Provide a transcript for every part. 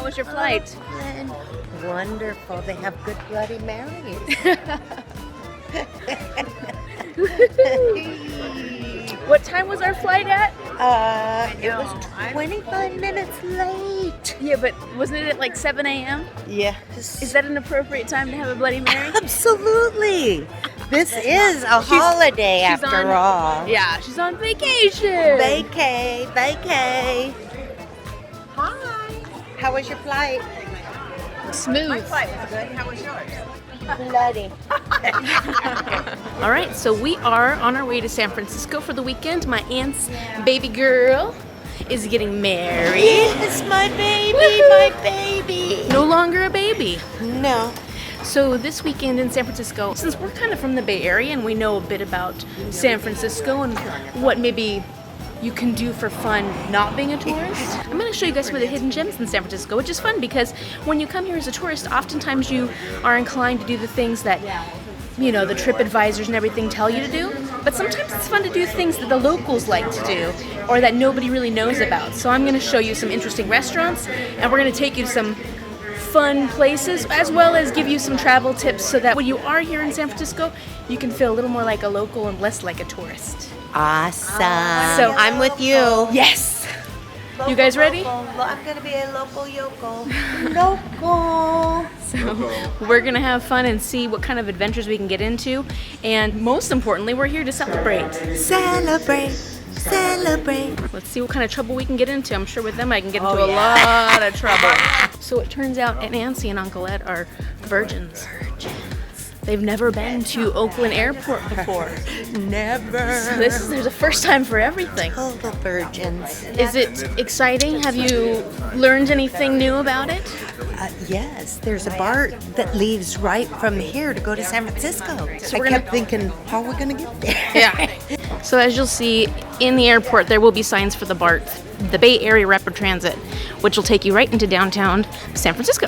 How was your flight? Wonderful. They have good Bloody Marys. What time was our flight at? It was 25 minutes late. Yeah, but wasn't it at like 7 a.m.? Yes. Is that an appropriate time to have a Bloody Mary? Absolutely. This is a holiday after all. Yeah, she's on vacation. Vacay. Hi. How was your flight? Smooth. My flight was good. How was yours? Bloody. All right, so we are on our way to San Francisco for the weekend. My aunt's baby girl is getting married. Yes, my baby. No longer a baby. No. So this weekend in San Francisco, since we're kind of from the Bay Area and we know a bit about San Francisco and what maybe you can do for fun not being a tourist, I'm going to show you guys some of the hidden gems in San Francisco, which is fun because when you come here as a tourist, oftentimes you are inclined to do the things that, you know, the trip advisors and everything tell you to do, but sometimes it's fun to do things that the locals like to do or that nobody really knows about. So I'm going to show you some interesting restaurants and we're going to take you to some fun places as well as give you some travel tips so that when you are here in San Francisco, you can feel a little more like a local and less like a tourist. Awesome. So I'm with you. Yes. You guys ready? I'm going to be a local yokel. Local. So we're going to have fun and see what kind of adventures we can get into. And most importantly, we're here to celebrate. Celebrate. Let's see what kind of trouble we can get into. I'm sure with them I can get into a lot of trouble. So it turns out Aunt Nancy and Uncle Ed are virgins. They've never been to Oakland Airport before. Never. So there's a first time for everything. Total virgins. Is it exciting? Have you learned anything new about it? Yes, there's a BART that leaves right from here to go to San Francisco. So I kept thinking, how are we going to get there? Yeah. So as you'll see, in the airport there will be signs for the BART, the Bay Area Rapid Transit, which will take you right into downtown San Francisco.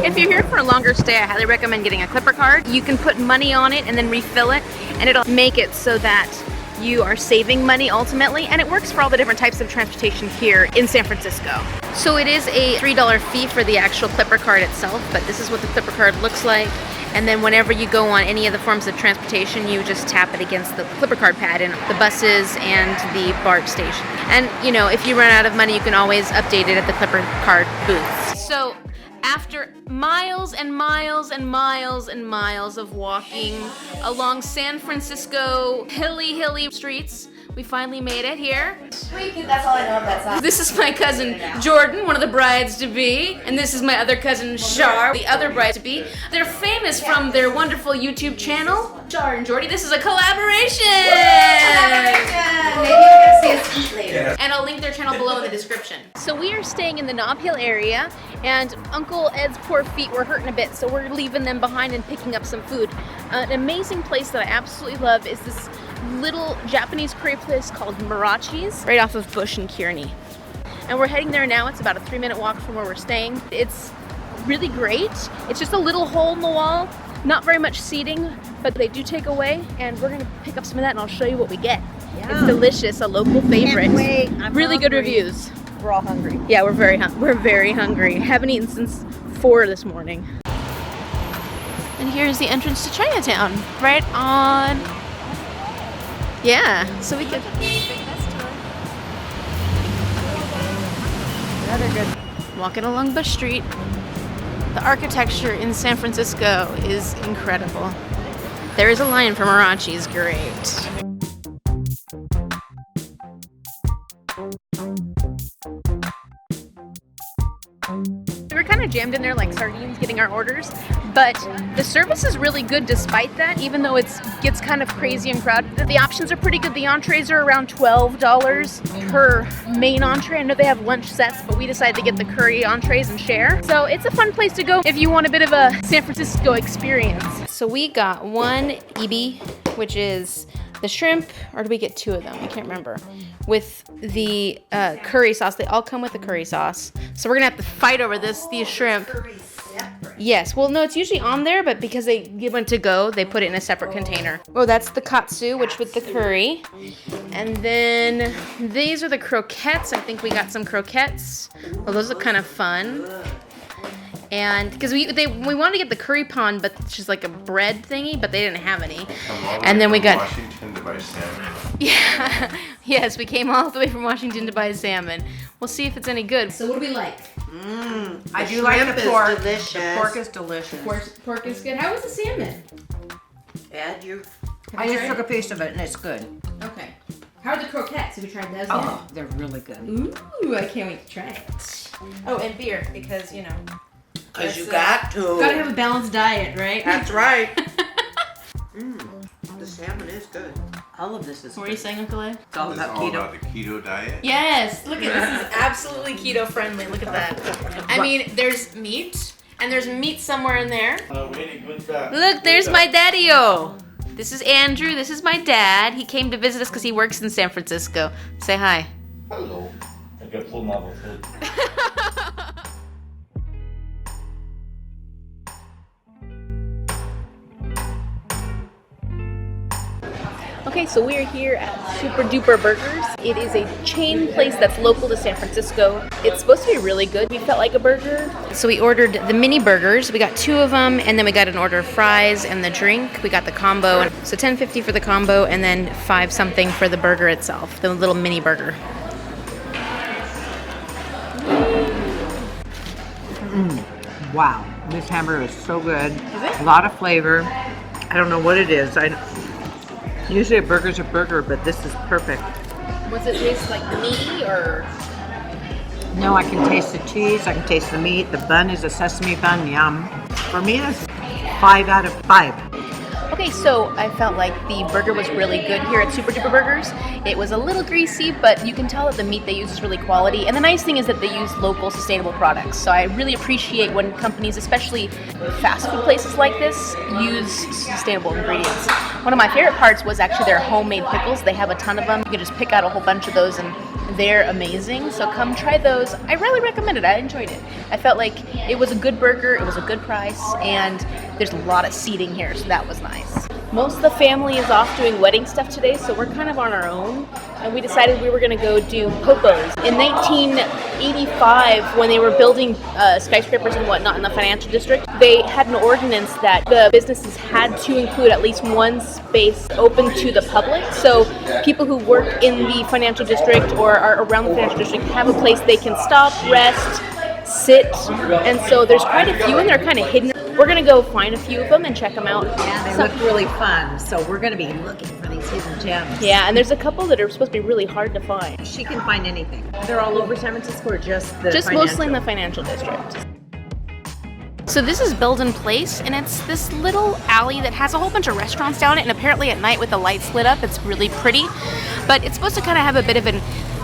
If you're here for a longer stay, I highly recommend getting a Clipper card. You can put money on it and then refill it, and it'll make it so that you are saving money ultimately, and it works for all the different types of transportation here in San Francisco. So it is a $3 fee for the actual Clipper card itself, but this is what the Clipper card looks like. And then whenever you go on any of the forms of transportation, you just tap it against the Clipper card pad in the buses and the BART station. And you know, if you run out of money, you can always update it at the Clipper card booths. So after miles and miles and miles and miles of walking along San Francisco hilly streets, we finally made it here. That's all I know of that song. This is my cousin Jordan, one of the brides-to-be, and this is my other cousin Shar, the other bride-to-be. They're famous from their wonderful YouTube channel, Shar and Jordy. This is a collaboration! Maybe you're going to see us eat later. And I'll link their channel below in the description. So we are staying in the Nob Hill area, and Uncle Ed's poor feet were hurting a bit, so we're leaving them behind and picking up some food. An amazing place that I absolutely love is this little Japanese curry place called Mirachi's, right off of Bush and Kearney. And we're heading there now. It's about a 3-minute walk from where we're staying. It's really great. It's just a little hole in the wall, not very much seating, but they do take away, and we're gonna pick up some of that and I'll show you what we get. Yeah. It's delicious, a local favorite. Can't wait. I'm really hungry. good reviews. We're all hungry. Yeah, we're very hungry. Haven't eaten since 4 this morning. And here's the entrance to Chinatown, right on. Yeah, so we could. Another good. Walking along Bush Street. The architecture in San Francisco is incredible. There is a line for Mirachi's, great. We were kind of jammed in there like sardines getting our orders, but the service is really good despite that, even though it gets kind of crazy and crowded. The options are pretty good. The entrees are around $12 per main entree. I know they have lunch sets, but we decided to get the curry entrees and share. So it's a fun place to go if you want a bit of a San Francisco experience. So we got one ebi, which is the shrimp, or do we get 2 of them? I can't remember. With the curry sauce. They all come with the curry sauce. So we're gonna have to fight over these shrimp. Yes, well no, it's usually on there, but because they went to go, they put it in a separate container. Oh, that's the katsu, which with the curry. And then these are the croquettes. I think we got some croquettes. Oh, those look kind of fun. And because we wanted to get the curry pond, but it's just like a bread thingy, but they didn't have any. And then we got Washington to buy salmon. Yeah, yes, we came all the way from Washington to buy salmon. We'll see if it's any good. So what do we like? I do like the pork. Delicious. The pork is delicious. Pork is good. How was the salmon? Add your. I just took a piece of it and it's good. Okay. How are the croquettes? Have you tried those? Oh, they're really good. Ooh, I can't wait to try it. Oh, and beer, because, you know. Because you got to. Gotta have a balanced diet, right? That's right. The salmon is good. All of this is What were you saying, Uncle Ed? It's all It's about all keto. about the keto diet. Yes, look at this. Is absolutely keto friendly. Look at that. I mean, there's meat, and there's meat somewhere in there. Look, there's my daddy-o. This is Andrew. This is my dad. He came to visit us because he works in San Francisco. Say hi. Hello. I got full novel food. Okay, so we are here at Super Duper Burgers. It is a chain place that's local to San Francisco. It's supposed to be really good. We felt like a burger. So we ordered the mini burgers. We got 2 of them, and then we got an order of fries and the drink. We got the combo. So $10.50 for the combo, and then 5 something for the burger itself, the little mini burger. Wow, this hamburger is so good. A lot of flavor. I don't know what it is. Usually a burger's a burger, but this is perfect. Was it taste like meaty or? No, I can taste the cheese. I can taste the meat. The bun is a sesame bun. Yum. For me, that's 5 out of 5. Okay, so I felt like the burger was really good here at Super Duper Burgers. It was a little greasy, but you can tell that the meat they use is really quality. And the nice thing is that they use local, sustainable products. So I really appreciate when companies, especially fast food places like this, use sustainable ingredients. One of my favorite parts was actually their homemade pickles. They have a ton of them. You can just pick out a whole bunch of those, and they're amazing. So come try those. I really recommend it. I enjoyed it. I felt like it was a good burger, it was a good price, and there's a lot of seating here, so that was nice. Most of the family is off doing wedding stuff today, so we're kind of on our own. And we decided we were going to go do popos. In 1985, when they were building skyscrapers and whatnot in the financial district, they had an ordinance that the businesses had to include at least one space open to the public. So people who work in the financial district or are around the financial district have a place they can stop, rest, sit. And so there's quite a few, and they're kind of hidden. We're going to go find a few of them and check them out. Yeah, they look really fun. So we're going to be looking for these hidden gems. Yeah, and there's a couple that are supposed to be really hard to find. She can find anything. They're all over San Francisco or just the Just financial? mostly in the financial district. So this is Belden Place, and it's this little alley that has a whole bunch of restaurants down it, and apparently at night with the lights lit up, it's really pretty. But it's supposed to kind of have a bit of an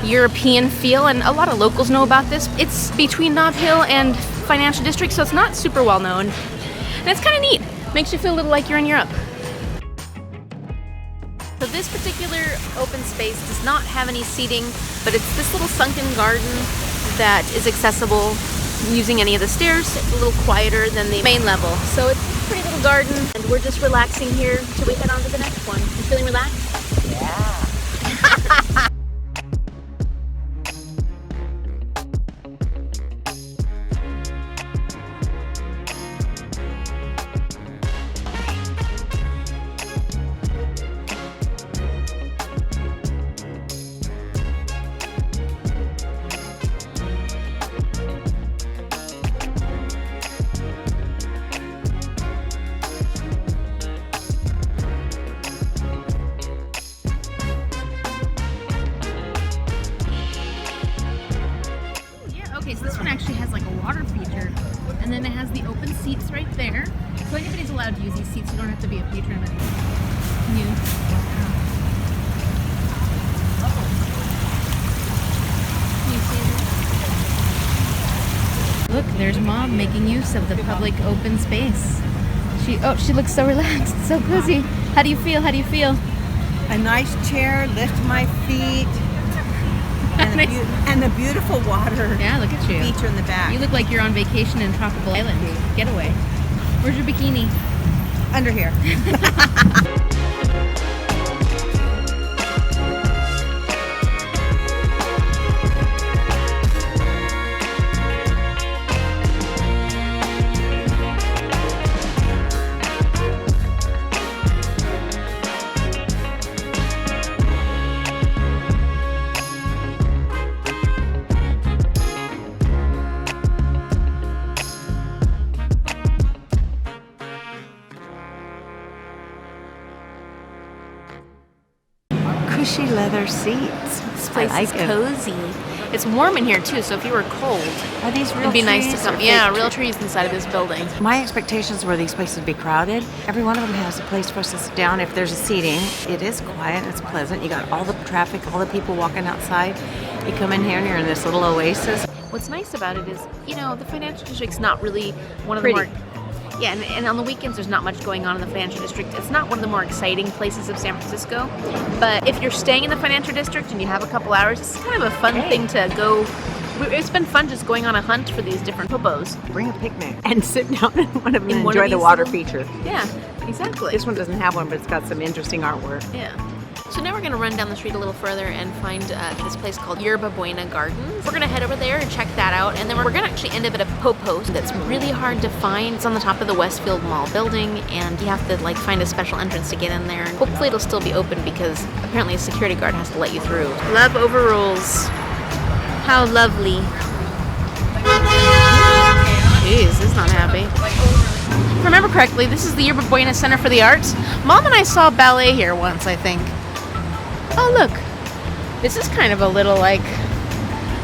European feel, and a lot of locals know about this. It's between Nob Hill and Financial District, so it's not super well known. And it's kind of neat. Makes you feel a little like you're in Europe. So this particular open space does not have any seating, but it's this little sunken garden that is accessible using any of the stairs. It's a little quieter than the main level. So it's a pretty little garden, and we're just relaxing here till we head on to the next one. You feeling relaxed? Yeah. Okay, so this one actually has like a water feature, and then it has the open seats right there. So anybody's allowed to use these seats. You don't have to be a patron of anything. Look, there's Mom making use of the public open space. She looks so relaxed, so cozy. How do you feel? How do you feel? A nice chair, lift my feet, and the beautiful water Yeah, look at you. feature in the back. You look like you're on vacation in tropical island. Getaway. Where's your bikini? Under here. leather seats. This place I is like it. cozy. It's warm in here too, so if you were cold, Are these real it'd be nice to trees come. or Yeah, fake real trees? trees inside of this building. My expectations were these places would be crowded. Every one of them has a place for us to sit down if there's a seating. It is quiet, it's pleasant. You got all the traffic, all the people walking outside. You come in here and you're in this little oasis. What's nice about it is, you know, the financial district's not really one of Pretty. the more... Yeah, and on the weekends there's not much going on in the financial district. It's not one of the more exciting places of San Francisco. But if you're staying in the financial district and you have a couple hours, it's kind of a fun thing to go. It's been fun just going on a hunt for these different popos. Bring a picnic and sit down in one of them and one of enjoy the these water little- feature. Yeah, exactly. This one doesn't have one, but it's got some interesting artwork. Yeah. So now we're gonna run down the street a little further and find this place called Yerba Buena Gardens. We're gonna head over there and check that out, and then we're gonna actually end up at a popo that's really hard to find. It's on the top of the Westfield Mall building, and you have to like find a special entrance to get in there. And hopefully it'll still be open because apparently a security guard has to let you through. Love overrules. How lovely. Jeez, this is not happy. If I remember correctly, this is the Yerba Buena Center for the Arts. Mom and I saw ballet here once, I think. Oh, look. This is kind of a little like,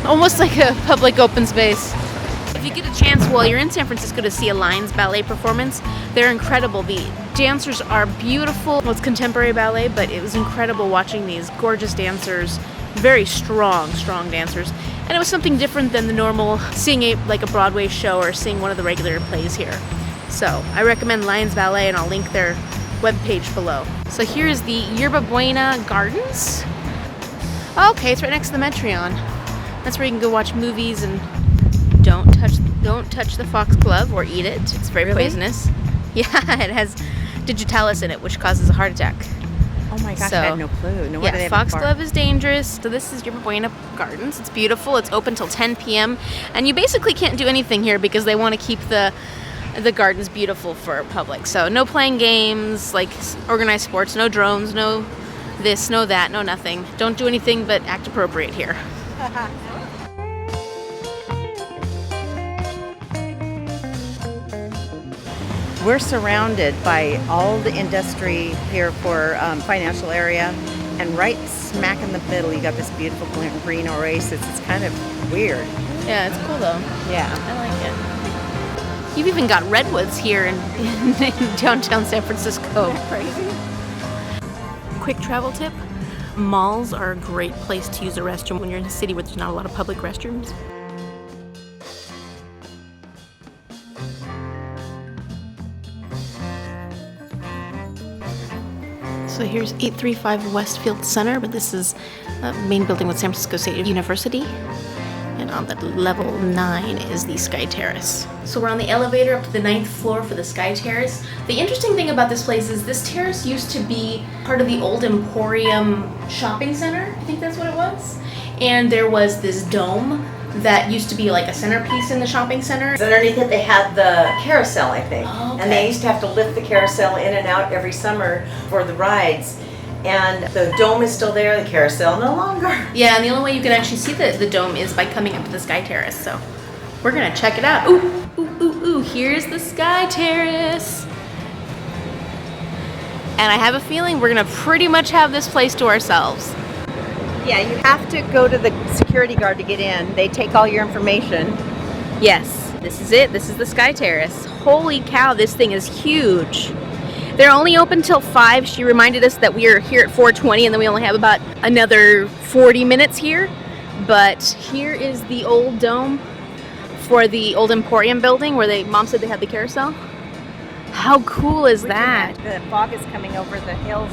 almost like a public open space. If you get a chance while you're in San Francisco to see a Lions ballet performance, they're incredible. The dancers are beautiful. Well, it's contemporary ballet, but it was incredible watching these gorgeous dancers. Very strong dancers. And it was something different than the normal seeing like a Broadway show or seeing one of the regular plays here. So I recommend Lions Ballet, and I'll link their webpage below. So here's the Yerba Buena Gardens. Okay, it's right next to the Metreon. That's where you can go watch movies and don't touch the foxglove or eat it. It's very poisonous. Yeah, it has digitalis in it, which causes a heart attack. Oh my gosh, So, I had no clue. No wonder they Yeah, have a bar. foxglove is dangerous. So this is Yerba Buena Gardens. It's beautiful. It's open till 10 p.m. And you basically can't do anything here because they want to keep the gardens beautiful for public. So no playing games, like organized sports, no drones, no this, no that, no nothing. Don't do anything but act appropriate here. We're surrounded by all the industry here for financial area, and right smack in the middle, you got this beautiful green oasis. It's kind of weird. Yeah, it's cool though. Yeah. I like it. You've even got redwoods here in downtown San Francisco. Crazy. Quick travel tip. Malls are a great place to use a restroom when you're in a city where there's not a lot of public restrooms. So here's 835 Westfield Center, but this is the main building with San Francisco State University. And on the level 9 is the Sky Terrace. So we're on the elevator up to the 9th floor for the Sky Terrace. The interesting thing about this place is this terrace used to be part of the old Emporium shopping center. I think that's what it was. And there was this dome that used to be like a centerpiece in the shopping center. Underneath it, they had the carousel, I think. Oh, okay. And they used to have to lift the carousel in and out every summer for the rides. And the dome is still there, the carousel no longer. Yeah, and the only way you can actually see the dome is by coming up to the Sky Terrace. So we're gonna check it out. Ooh, ooh, ooh, ooh, here's the Sky Terrace. And I have a feeling we're gonna pretty much have this place to ourselves. Yeah, you have to go to the security guard to get in. They take all your information. Yes, this is it. This is the Sky Terrace. Holy cow, this thing is huge. They're only open till 5. She reminded us that we are here at 4:20 and then we only have about another 40 minutes here. But here is the old dome for the old Emporium building where Mom said they had the carousel. How cool is that? The fog is coming over the hills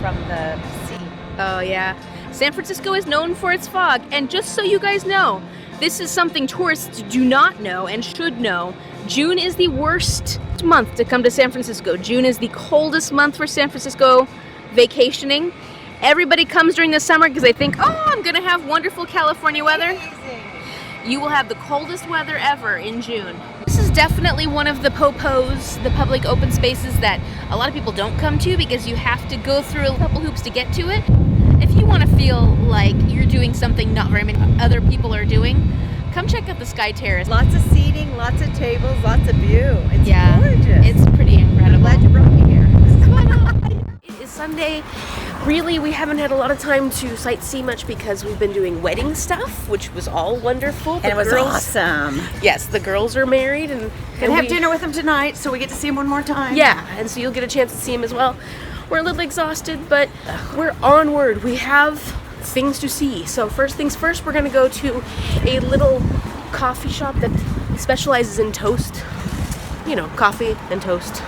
from the sea. Oh yeah. San Francisco is known for its fog, and just so you guys know, this is something tourists do not know and should know. June is the worst month to come to San Francisco. June is the coldest month for San Francisco vacationing. Everybody comes during the summer because they think, oh, I'm gonna have wonderful California weather. You will have the coldest weather ever in June. This is definitely one of the popos, the public open spaces that a lot of people don't come to because you have to go through a couple hoops to get to it. If you want to feel like you're doing something not very many other people are doing, come check out the Sky Terrace. Lots of seating, lots of tables, lots of view. It's Yeah, gorgeous. it's pretty incredible. I'm glad you brought me here. It is Sunday, Really, we haven't had a lot of time to sightsee much because we've been doing wedding stuff, which was all wonderful. And it was awesome. Yes, the girls are married and Gonna have dinner with them tonight, so we get to see them one more time. Yeah, and so you'll get a chance to see him as well. We're a little exhausted, but we're onward. We have things to see. So first things first, we're gonna go to a little coffee shop that specializes in toast. You know, coffee and toast.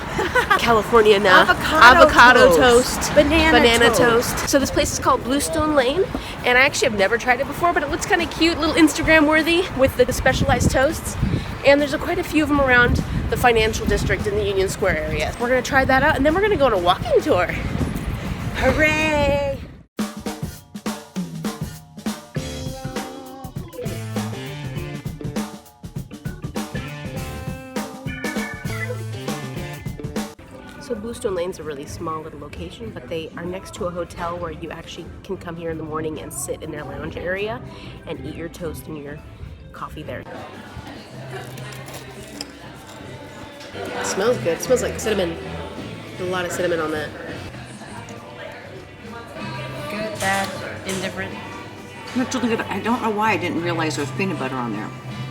California now. Avocado toast. Banana toast. So this place is called Bluestone Lane, and I actually have never tried it before, but it looks kind of cute, little Instagram worthy with the specialized toasts. And there's quite a few of them around the financial district in the Union Square area. We're gonna try that out, and then we're gonna go on a walking tour. Hooray! So Bluestone Lane's a really small little location, but they are next to a hotel where you actually can come here in the morning and sit in their lounge area and eat your toast and your coffee there. It smells good. It smells like cinnamon. A lot of cinnamon on that. Good, bad, indifferent. It's really good. I don't know why I didn't realize there was peanut butter on there.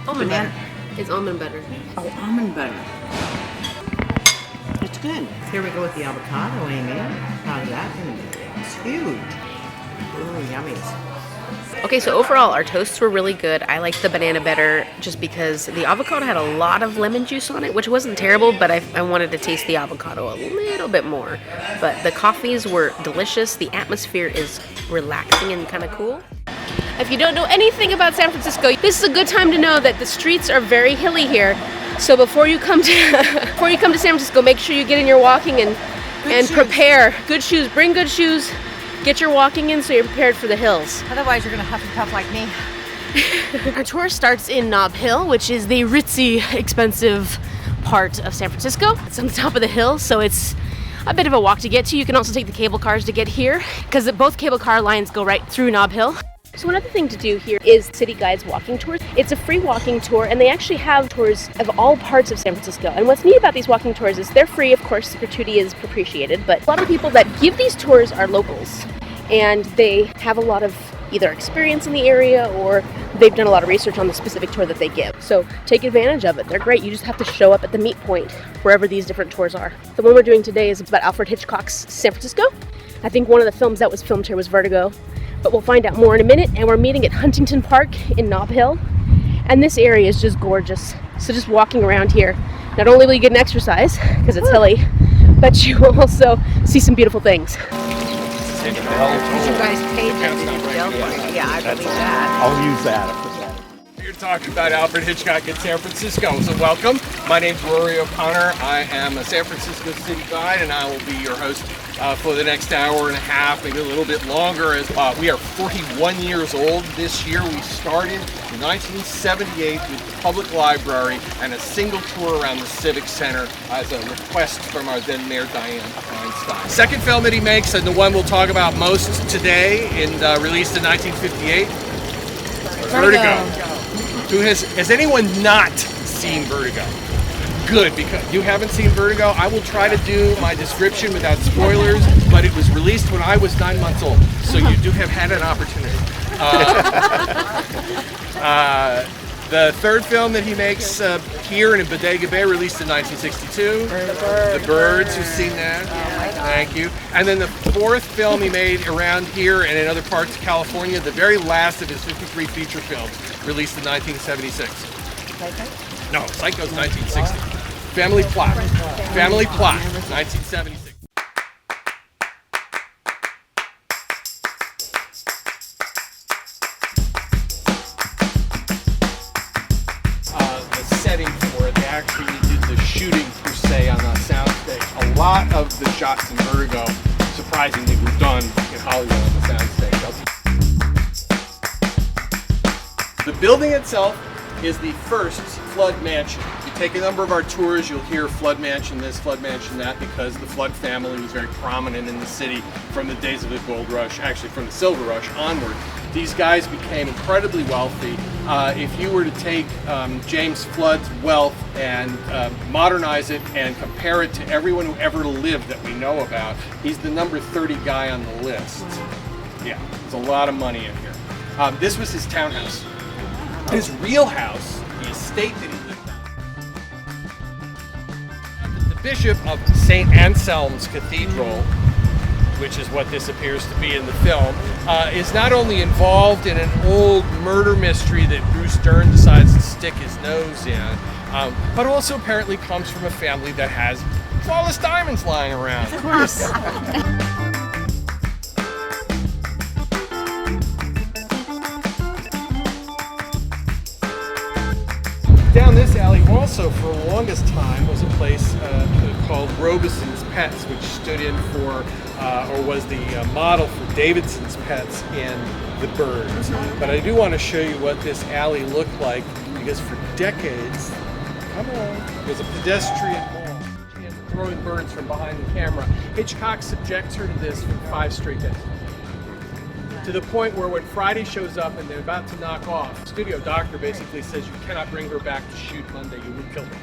Almond butter. It's almond butter. Oh, almond butter. It's good. Here we go with the avocado, Amy. How's that gonna be? It's huge. Ooh, yummy. Okay, so overall our toasts were really good. I liked the banana better just because the avocado had a lot of lemon juice on it, which wasn't terrible, but I wanted to taste the avocado a little bit more. But the coffees were delicious. The atmosphere is relaxing and kind of cool. If you don't know anything about San Francisco, this is a good time to know that the streets are very hilly here. So before you come to San Francisco, make sure you get in your walking and prepare. Good shoes, bring good shoes. Get your walking in so you're prepared for the hills. Otherwise, you're gonna huff and puff like me. Our tour starts in Nob Hill, which is the ritzy, expensive part of San Francisco. It's on the top of the hill, so it's a bit of a walk to get to. You can also take the cable cars to get here, because both cable car lines go right through Nob Hill. So another thing to do here is City Guides walking tours. It's a free walking tour, and they actually have tours of all parts of San Francisco. And what's neat about these walking tours is they're free. Of course, the gratuity is appreciated, but a lot of people that give these tours are locals, and they have a lot of either experience in the area or they've done a lot of research on the specific tour that they give. So take advantage of it. They're great. You just have to show up at the meet point wherever these different tours are. The one we're doing today is about Alfred Hitchcock's San Francisco. I think one of the films that was filmed here was Vertigo, but we'll find out more in a minute. And we're meeting at Huntington Park in Nob Hill, and this area is just gorgeous. So just walking around here, not only will you get an exercise because it's hilly, but you will also see some beautiful things. You guys paid them to do the bell for you. Yeah, I believe that. I'll use that. You're talking about Alfred Hitchcock in San Francisco, so welcome. My name's Rory O'Connor. I am a San Francisco city guide, and I will be your host for the next hour and a half, maybe a little bit longer. As we are 41 years old this year. We started in 1978 with the public library and a single tour around the Civic Center as a request from our then Mayor Diane Feinstein. Second film that he makes, and the one we'll talk about most today, released in 1958, Vertigo. Has anyone not seen Vertigo? Good, because you haven't seen Vertigo. I will try to do my description without spoilers, but it was released when I was 9 months old, so you do have had an opportunity. The third film that he makes here in Bodega Bay, released in 1962. The Birds, who's seen that? Thank you. And then the fourth film he made around here and in other parts of California, the very last of his 53 feature films, released in 1976. No, Psycho's 1960. Family Plot. Family Plot, 1976. The setting for it, they actually did the shooting per se on a soundstage. A lot of the shots in Vertigo, surprisingly, were done in Hollywood on the soundstage. The building itself is the first Flood Mansion. If you take a number of our tours, you'll hear Flood Mansion this, Flood Mansion that, because the Flood family was very prominent in the city from the days of the gold rush, actually from the silver rush onward. These guys became incredibly wealthy. If you were to take James Flood's wealth and modernize it and compare it to everyone who ever lived that we know about, he's the number 30 guy on the list. Yeah, there's a lot of money in here. This was his townhouse. His real house, the estate that he lived on. The Bishop of St. Anselm's Cathedral, which is what this appears to be in the film, is not only involved in an old murder mystery that Bruce Dern decides to stick his nose in, but also apparently comes from a family that has flawless diamonds lying around. Of course. Down this alley also for the longest time was a place called Robeson's Pets, which stood in for, or was the model for Davidson's Pets in The Birds. But I do want to show you what this alley looked like, because for decades, come on, it was a pedestrian mall. She ends up throwing birds from behind the camera. Hitchcock subjects her to this for 5 straight days. To the point where when Friday shows up and they're about to knock off, the studio doctor basically says you cannot bring her back to shoot Monday, you will kill her.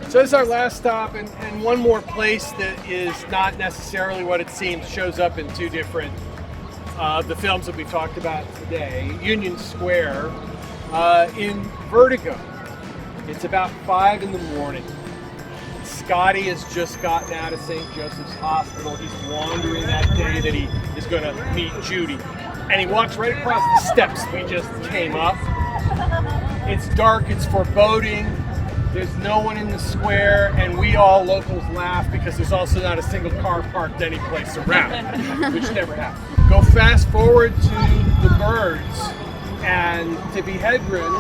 So this is our last stop, and one more place that is not necessarily what it seems, shows up in 2 different the films that we talked about today. Union Square. In Vertigo, it's about 5 in the morning. Scotty has just gotten out of St. Joseph's Hospital. He's wandering that day that he is going to meet Judy. And he walks right across the steps we just came up. It's dark, it's foreboding. There's no one in the square, and we all locals laugh because there's also not a single car parked any place around, which never happens. Go fast forward to The Birds. And Tippi Hedren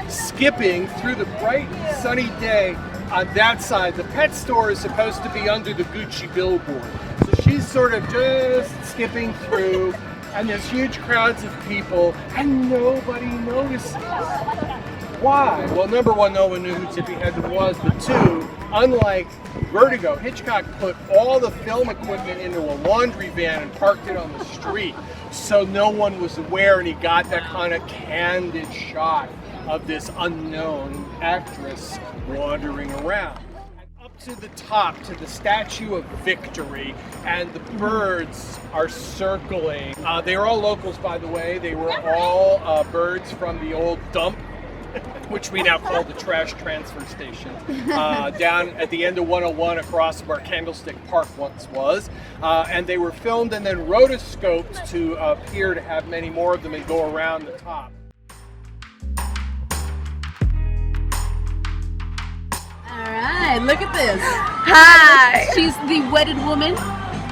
is skipping through the bright sunny day on that side. The pet store is supposed to be under the Gucci billboard. So she's sort of just skipping through, and there's huge crowds of people, and nobody notices. Why? Well, number one, no one knew who Tippi Hedren was, but 2, unlike Vertigo, Hitchcock put all the film equipment into a laundry van and parked it on the street. So no one was aware, and he got that kind of candid shot of this unknown actress wandering around. Up to the top, to the Statue of Victory, and the birds are circling. They were all locals, by the way. They were all birds from the old dump, which we now call the trash transfer station, down at the end of 101 across where Candlestick Park once was. And they were filmed and then rotoscoped to appear to have many more of them and go around the top. All right, look at this. Hi! She's the wedded woman.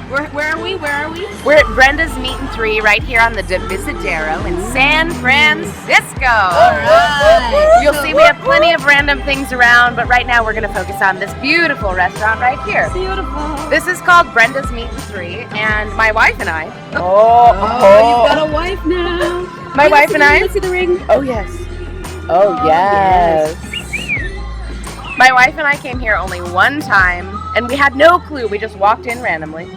Where are we? We're at Brenda's Meat and 3 right here on the Divisadero in San Francisco. Alright. You'll see we have plenty of random things around, but right now we're going to focus on this beautiful restaurant right here. Beautiful. This is called Brenda's Meat and 3, and my wife and I. You've got a wife now. My wife and I. Let's see the ring. Oh yes. Oh yes. My wife and I came here only one time, and we had no clue. We just walked in randomly.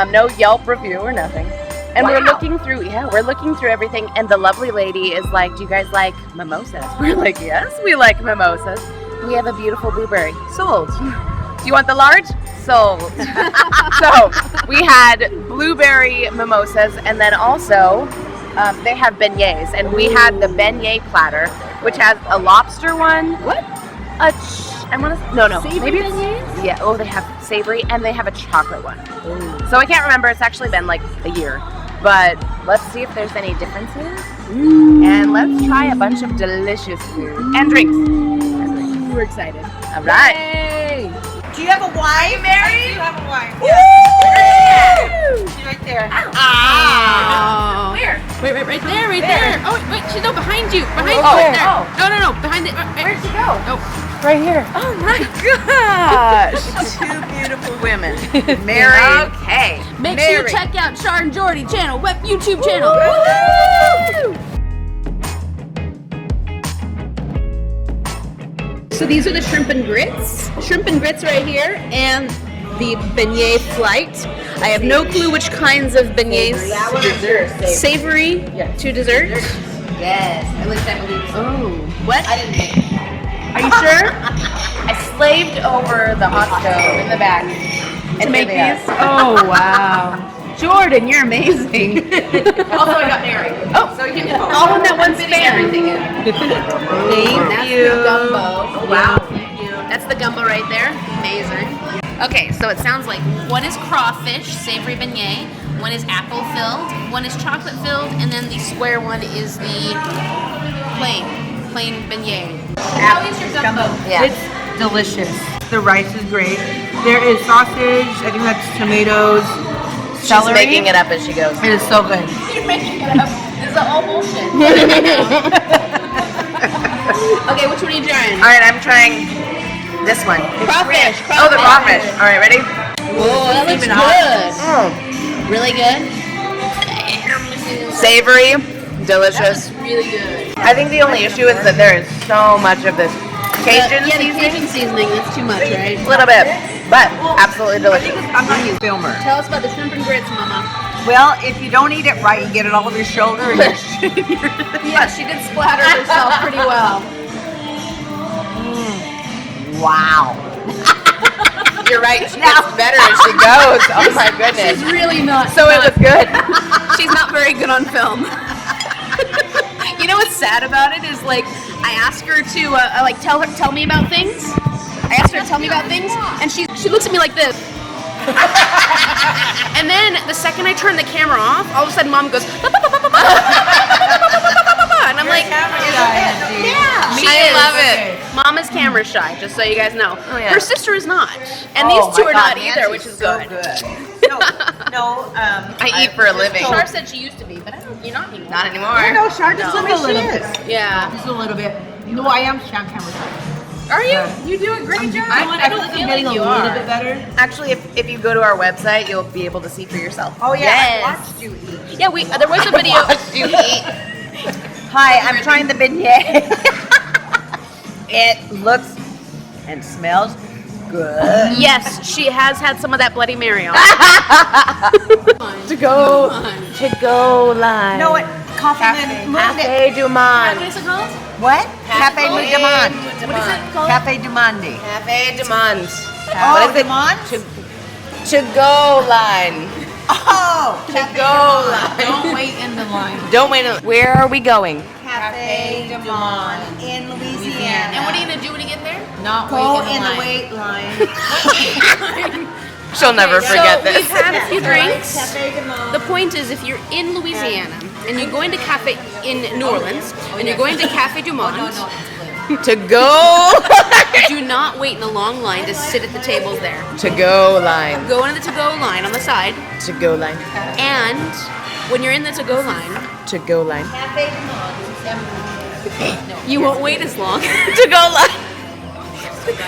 No Yelp review or nothing. And we're looking through everything, and the lovely lady is like, do you guys like mimosas? We're like, yes, we like mimosas. We have a beautiful blueberry. Sold. Do you want the large? Sold. So we had blueberry mimosas, and then also they have beignets, and we had the beignet platter, which has a lobster one. What? Savory maybe beignets? Yeah. Oh, they have savory and they have a chocolate one. Ooh. So I can't remember. It's actually been like a year, but let's see if there's any differences. And let's try a bunch of delicious food and drinks. We're excited. All right. Yay. Do you have a wife? Mary? I do have a wife. Woo! She's right there. Oh. Where? Wait, right there, right there. Oh, wait, she's behind you. Behind you, Oh, right there. oh. No, behind it. Where'd she go? Oh. Right here. Oh my gosh! 2 beautiful women. Mary. Okay. Make sure you check out Char and Jordy channel, web YouTube channel. Woo! So these are the shrimp and grits. Shrimp and grits right here, and the beignet flight. I have no clue which kinds of beignets. Savory to dessert. Yes, at least I believe so. Oh, what? I didn't make it. Are you sure? I slaved over the hot stove in the back To make these? Oh wow, Jordan, you're amazing. Also, I got married. Oh, So you can all in that one span. everything in. Thank you. Gumbo. Wow. Thank you. That's the gumbo right there. Amazing. Okay, so it sounds like one is crawfish, savory beignet, one is apple filled, one is chocolate filled, and then the square one is the plain beignet. How is your gumbo? Yeah. It's delicious. The rice is great. There is sausage. I think that's tomatoes. She's Celery. making it up as she goes. It is so good. You're making it up. This is all bullshit. Okay, which one are you trying? All right, I'm trying this one. Crawfish. Oh, the crawfish. All right, ready? Oh, that looks Even good. hot. Really good? Savory, delicious. That's really good. I think the only issue is that there is so much of this Cajun Yeah, the seasoning. Cajun seasoning, that's too much, right? A little bit, but absolutely delicious. I'm not a filmer. Tell us about the shrimp and grits, Mama. Well, if you don't eat it right, you get it all over your shoulder and your Yeah, she did splatter herself pretty well. Wow. You're right. She gets better as she goes. Oh my goodness. She's really not. So it was good. She's not very good on film. You know what's sad about it is like I ask her to like tell me about things. I asked her to tell me about things, and she looks at me like this. And then the second I turn the camera off, all of a sudden Mom goes, "Ba, ba, ba, ba, ba, ba." And I'm like, yeah, she I is. love it. Mama's camera shy, just so you guys know. Oh, yeah. Her sister is not, and Oh, these two my are God, not either, which is so good. No, I eat for a living. Char said she used to be, but you're not anymore. Not anymore. No, Char just looks a little bit. Yeah. Just a little bit. No, I am camera shy. Are you? You do a great job. I don't feel I'm getting like a you little are. bit better. Actually, if you go to our website, you'll be able to see for yourself. Oh yeah, Yes. I watched you eat. Yeah, there was a video. You eat. Hi, I'm trying the beignet. It looks and smells good. Yes, she has had some of that Bloody Mary on. To go line. No, what? Coffee Cafe du Monde. What is it called? What? Cafe du Monde. What is it called? Cafe du Monde. Cafe du Monde. Oh, du Monde? To go line. Oh, To go line. Don't wait in the line. Don't wait. Where are we going? Cafe du Monde in Louisiana. And what are you gonna do when you get there? Not go in the wait line. She'll never forget So we've this. had a few drinks. Cafe du Monde. The point is, if you're in Louisiana and you're going to cafe in New Orleans and you're going to Cafe du Monde, To go. do not wait in a long line to sit at the tables there. To go line. Go into the to-go line on the side, To go line. and when you're in the to-go line, To go line. you won't wait as long. To go line.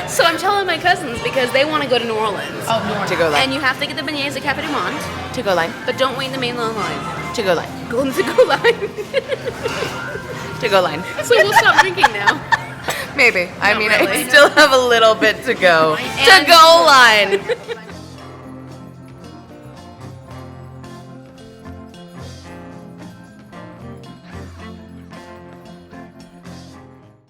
So I'm telling my cousins because they want to go to New Orleans. To go line. And you have to get the beignets at Cafe du Monde, To go line. but don't wait in the main line. To go line. Go in the to-go line. To go line. So we'll stop drinking now. Maybe. I mean, really. I still have a little bit to go. To And- go line.